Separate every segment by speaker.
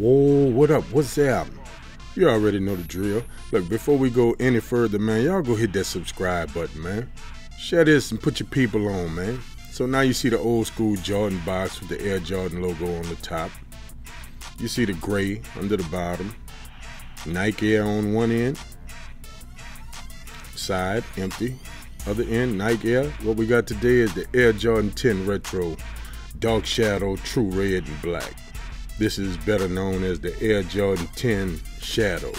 Speaker 1: Whoa, what up? What's up? You already know the drill. Look, before we go any further, man, y'all go hit that subscribe button, man. Share this and put your people on, man. So now you see the old school Jordan box with the Air Jordan logo on the top. You see the gray under the bottom. Nike Air on one end. Side, empty. Other end, Nike Air. What we got today is the Air Jordan 10 Retro Dark Shadow True Red and Black. This is better known as the Air Jordan 10 Shadow.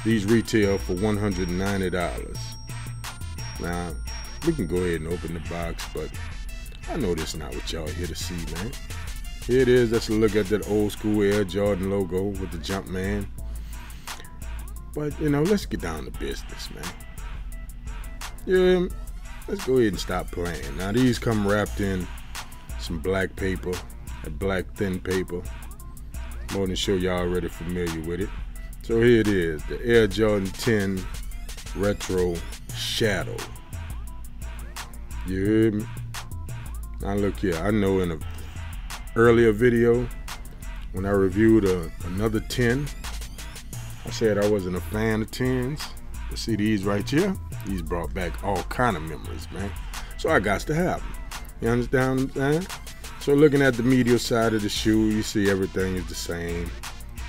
Speaker 1: These retail for $190. Now, we can go ahead and open the box, but I know this is not what y'all here to see, man. Here it is. Let's look at that old school Air Jordan logo with the Jumpman. But, you know, let's get down to business, man. Yeah, let's go ahead and stop playing. Now, these come wrapped in some black paper, a black thin paper. More than sure y'all already familiar with it. So here it is, the Air Jordan 10 Retro Shadow. You hear me? Now look here, I know in an earlier video when I reviewed another 10, I said I wasn't a fan of 10s. But see these right here? These brought back all kind of memories, man. So I got to have them. You understand what I'm saying? So looking at the medial side of the shoe, you see everything is the same.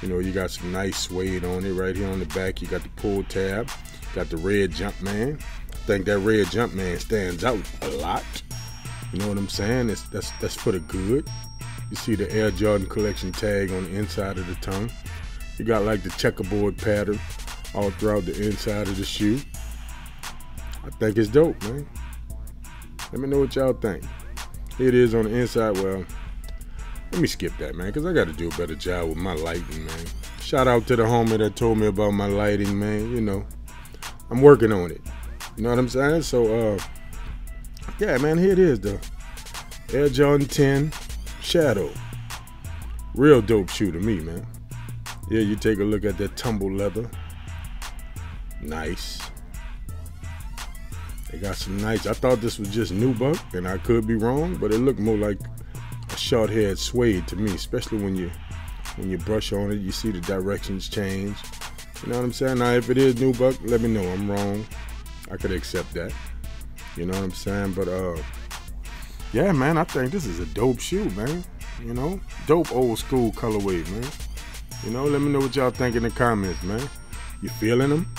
Speaker 1: You know, you got some nice suede on it. Right here on the back, you got the pull tab. Got the red Jumpman. I think that red Jumpman stands out a lot. You know what I'm saying? That's for the good. You see the Air Jordan Collection tag on the inside of the tongue. You got like the checkerboard pattern all throughout the inside of the shoe. I think it's dope, man. Let me know what y'all think. Here it is on the inside. Well, let me skip that, man, because I got to do a better job with my lighting, man. Shout out to the homie that told me about my lighting, man. You know, I'm working on it. You know what I'm saying? So, yeah, man, here it is, the Air Jordan 10 Shadow. Real dope shoe to me, man. Yeah, you take a look at that tumble leather. Nice. They got some nice, I thought this was just nubuck, and I could be wrong, but it looked more like a short-haired suede to me, especially when you brush on it, you see the directions change. You know what I'm saying? Now, if it is nubuck, let me know. I'm wrong. I could accept that. You know what I'm saying? But, yeah, man, I think this is a dope shoe, man. You know? Dope old school colorway, man. You know, let me know what y'all think in the comments, man. You feeling them?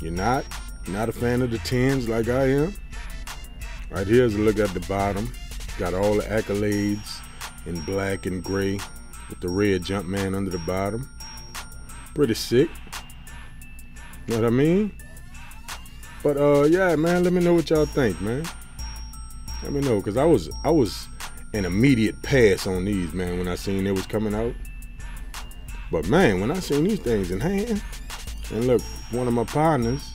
Speaker 1: You're not? Not a fan of the 10s like I am? Right here's a look at the bottom. Got all the accolades in black and gray with the red Jumpman under the bottom. Pretty sick. Know what I mean? But yeah, man, let me know what y'all think, man. Let me know, cause I was an immediate pass on these, man, when I seen they was coming out. But man, when I seen these things in hand, and look, one of my partners,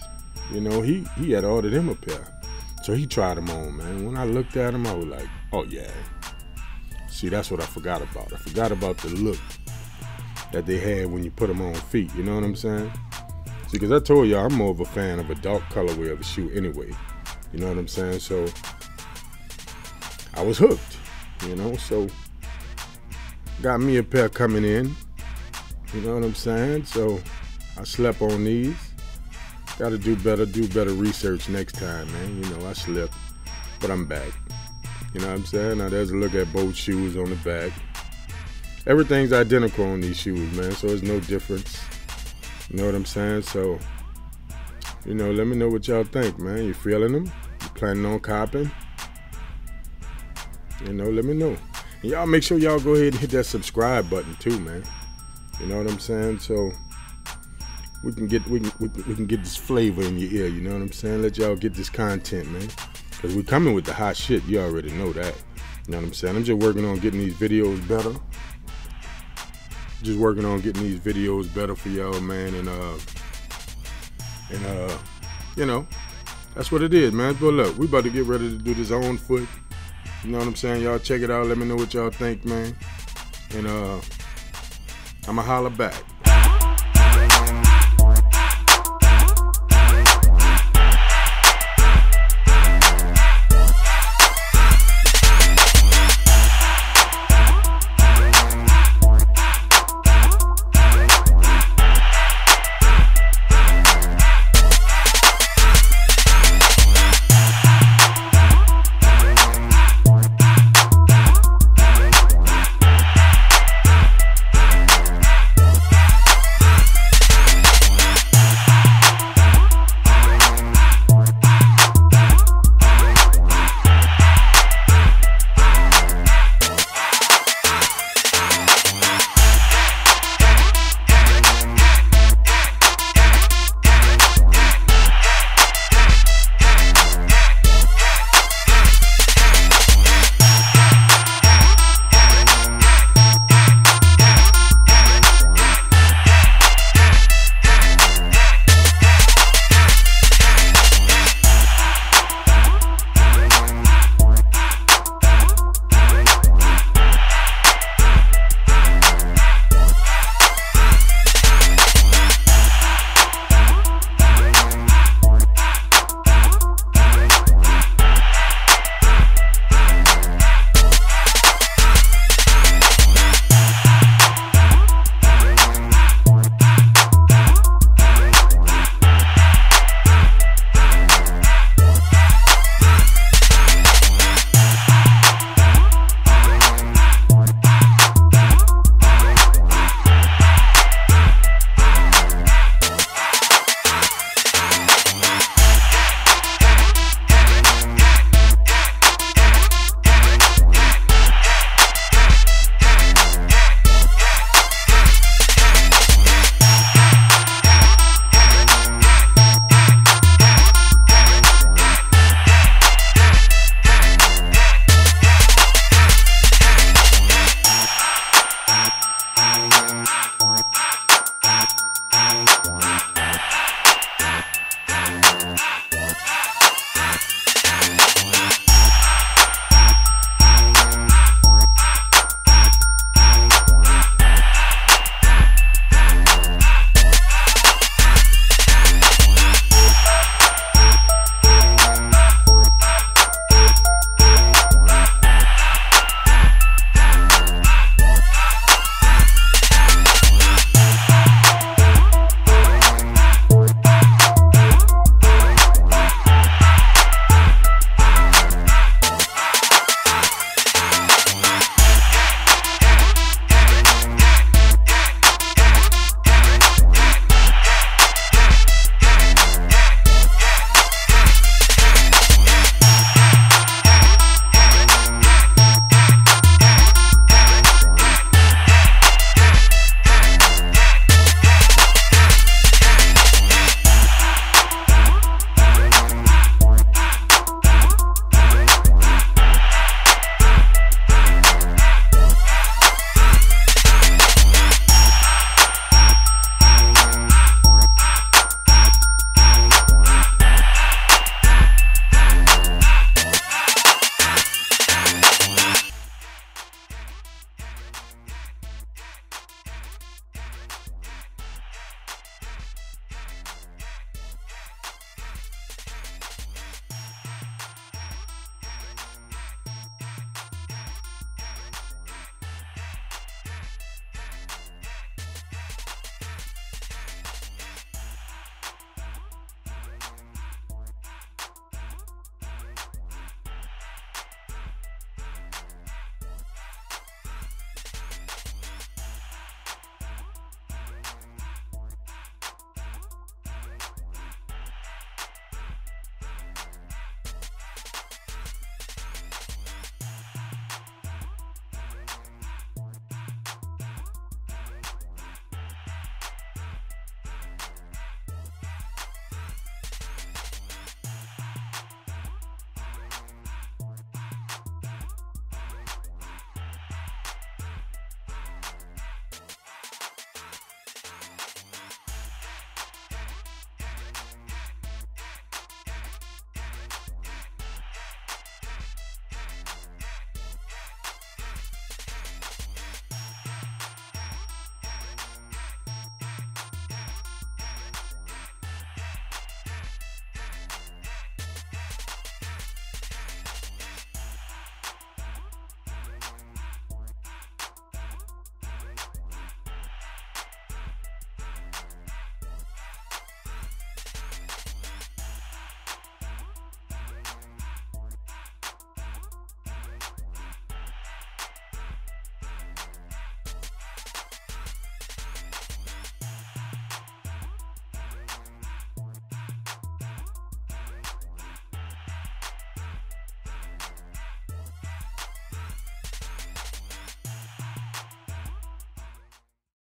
Speaker 1: you know, he had ordered him a pair. So he tried them on, man. When I looked at them, I was like, oh yeah. See, that's what I forgot about. I forgot about the look that they had when you put them on feet. You know what I'm saying? See, because I told y'all I'm more of a fan of a dark colorway of a shoe anyway. You know what I'm saying? So I was hooked, you know? So got me a pair coming in. You know what I'm saying? So I slept on these. Got to do better research next time, man. You know, I slipped, but I'm back. You know what I'm saying? Now there's a look at both shoes on the back. Everything's identical on these shoes, man, so there's no difference. You know what I'm saying? So, you know, let me know what y'all think, man. You feeling them? You planning on copping? You know, let me know. And y'all make sure y'all go ahead and hit that subscribe button too, man. You know what I'm saying? So we can get this flavor in your ear, you know what I'm saying? Let y'all get this content, man. Cause we coming with the hot shit, you already know that. You know what I'm saying? I'm just working on getting these videos better. Just working on getting these videos better for y'all, man, and you know, that's what it is, man. But look, we about to get ready to do this on foot. You know what I'm saying? Y'all check it out, let me know what y'all think, man. And I'ma holler back.